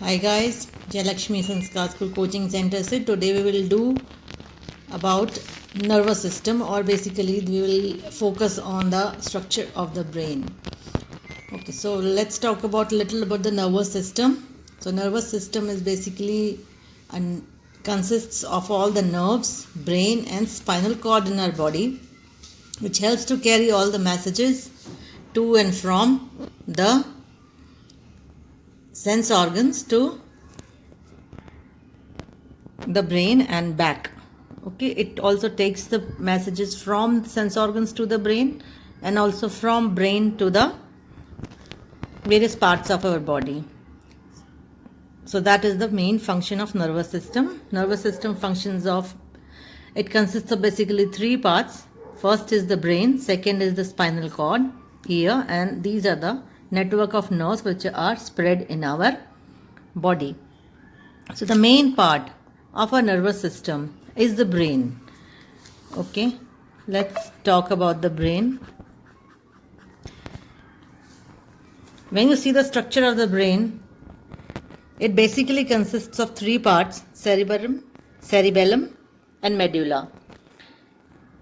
Hi guys, Jayalakshmi Sanskar School Coaching Center. So today we will do about nervous system, or basically we will focus on the structure of the brain. Okay, so let's talk about a little about the nervous system. So nervous system is basically consists of all the nerves, brain and spinal cord in our body, which helps to carry all the messages to and from the sense organs to the brain and back. Okay, it also takes the messages from sense organs to the brain and also from brain to the various parts of our body. So that is the main function of nervous system. Nervous system functions of, it consists of basically three parts. First is the brain, second is the spinal cord here, and these are the network of nerves which are spread in our body. So the main part of our nervous system is the brain. Okay, let's talk about the brain. When you see the structure of the brain, it basically consists of three parts: cerebellum and medulla.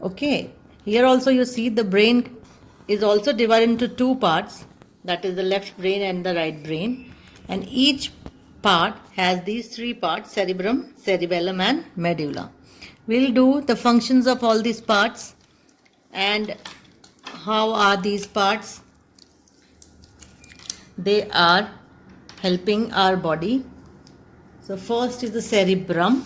Okay, here also you see the brain is also divided into two parts, that is the left brain and the right brain, and each part has these three parts: cerebrum, cerebellum and medulla. We'll do the functions of all these parts and how are these parts. They are helping our body. So first is the cerebrum.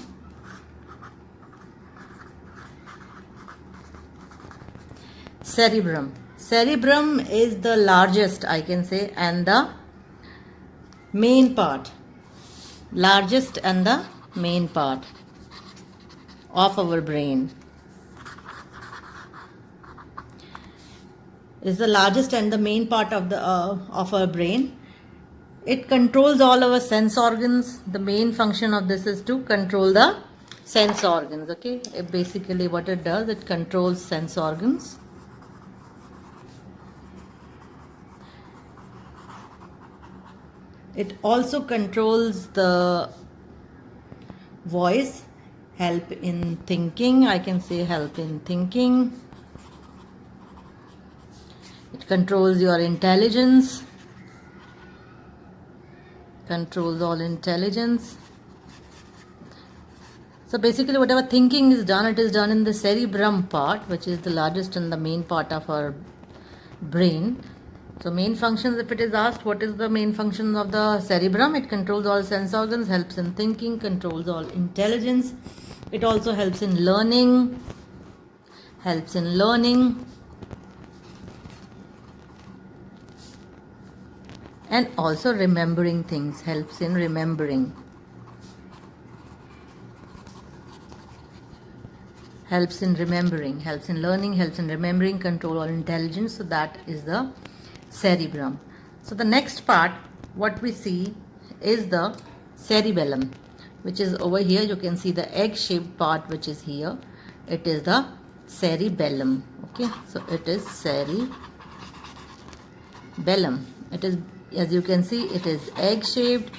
Cerebrum is the largest, I can say, and the main part. Largest and the main part of our brain. Is the largest and the main part of the of our brain. It controls all our sense organs. The main function of this is to control the sense organs. Okay, basically what it does, it controls sense organs. It also controls the voice, help in thinking. I can say help in thinking. It controls your intelligence. Controls all intelligence. So basically whatever thinking is done, it is done in the cerebrum part, which is the largest and the main part of our brain. So main functions, if it is asked what is the main function of the cerebrum, it controls all sense organs, helps in thinking, controls all intelligence. It also helps in learning. And also remembering things, helps in remembering. Helps in remembering, helps in learning, helps in remembering, control all intelligence. So that is the cerebrum. So the next part, what we see is the cerebellum, which is over here. You can see the egg-shaped part which is here. It is the cerebellum. Okay, so it is cerebellum. It is, as you can see, it is egg-shaped.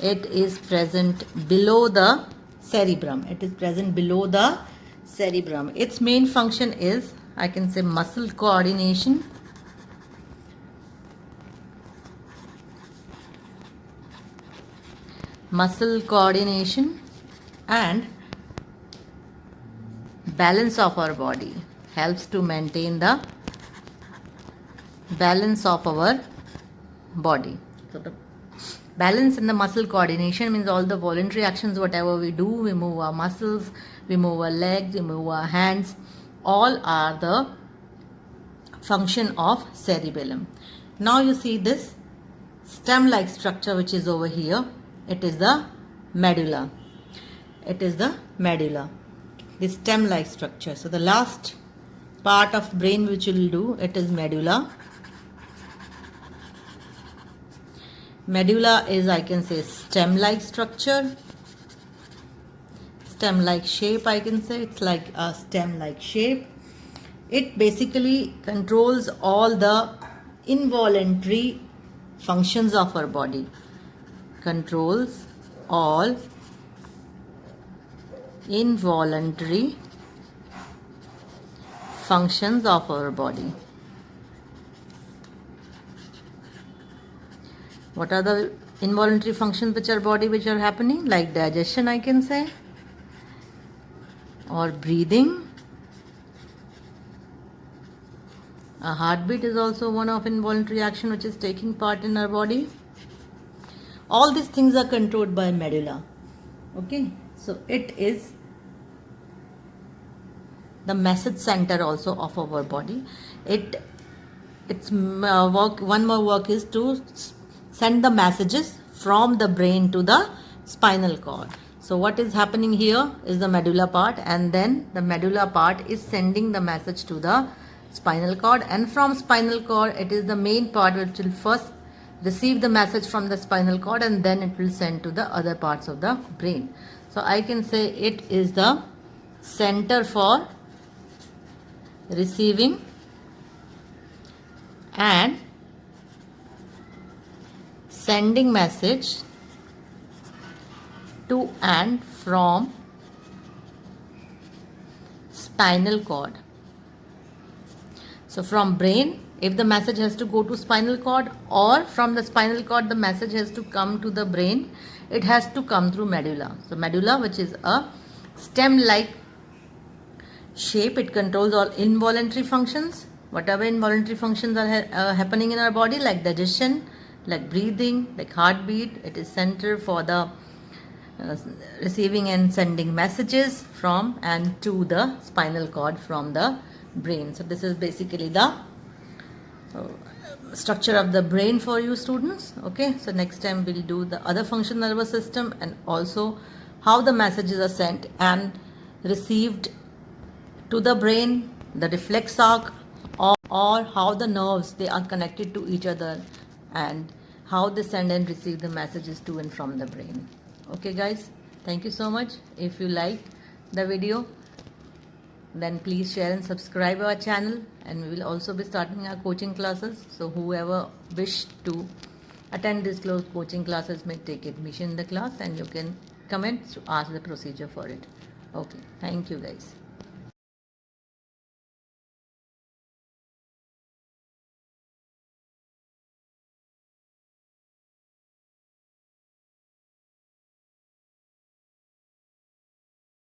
It is present below the cerebrum. It is present below the cerebrum. Its main function is, I can say, muscle coordination. Muscle coordination and balance of our body. Helps to maintain the balance of our body. So the balance and the muscle coordination means all the voluntary actions, whatever we do, we move our muscles, we move our legs, we move our hands, all are the function of cerebellum. Now you see this stem-like structure which is over here. It is the medulla. It is the medulla, the stem-like structure. So the last part of brain which we will do, it is medulla. Medulla is, I can say, stem-like structure. Stem-like shape, I can say. It's like a stem-like shape. It basically controls all the involuntary functions of our body. controls all involuntary functions of our body. What are the involuntary functions which are body which are happening? Like digestion, I can say, or breathing. A heartbeat is also one of involuntary action which is taking part in our body. All these things are controlled by medulla. Okay, so it is the message center also of our body. Its work, one more work is to send the messages from the brain to the spinal cord. So what is happening here is the medulla part, and then the medulla part is sending the message to the spinal cord, and from spinal cord it is the main part which will first receive the message from the spinal cord, and then it will send to the other parts of the brain. So I can say it is the center for receiving and sending message to and from spinal cord. So from brain, if the message has to go to spinal cord, or from the spinal cord the message has to come to the brain, it has to come through medulla. So medulla, which is a stem-like shape, it controls all involuntary functions. Whatever involuntary functions are happening in our body, like digestion, like breathing, like heartbeat, it is center for the receiving and sending messages from and to the spinal cord from the brain. So this is basically the structure of the brain for you students. Okay, so next time we'll do the other function nervous system, and also how the messages are sent and received to the brain, the reflex arc, or how the nerves, they are connected to each other, and how they send and receive the messages to and from the brain. Okay guys, thank you so much. If you like the video, then please share and subscribe our channel, and we will also be starting our coaching classes. So whoever wish to attend these coaching classes may take admission in the class, and you can comment to ask the procedure for it. Okay, thank you guys.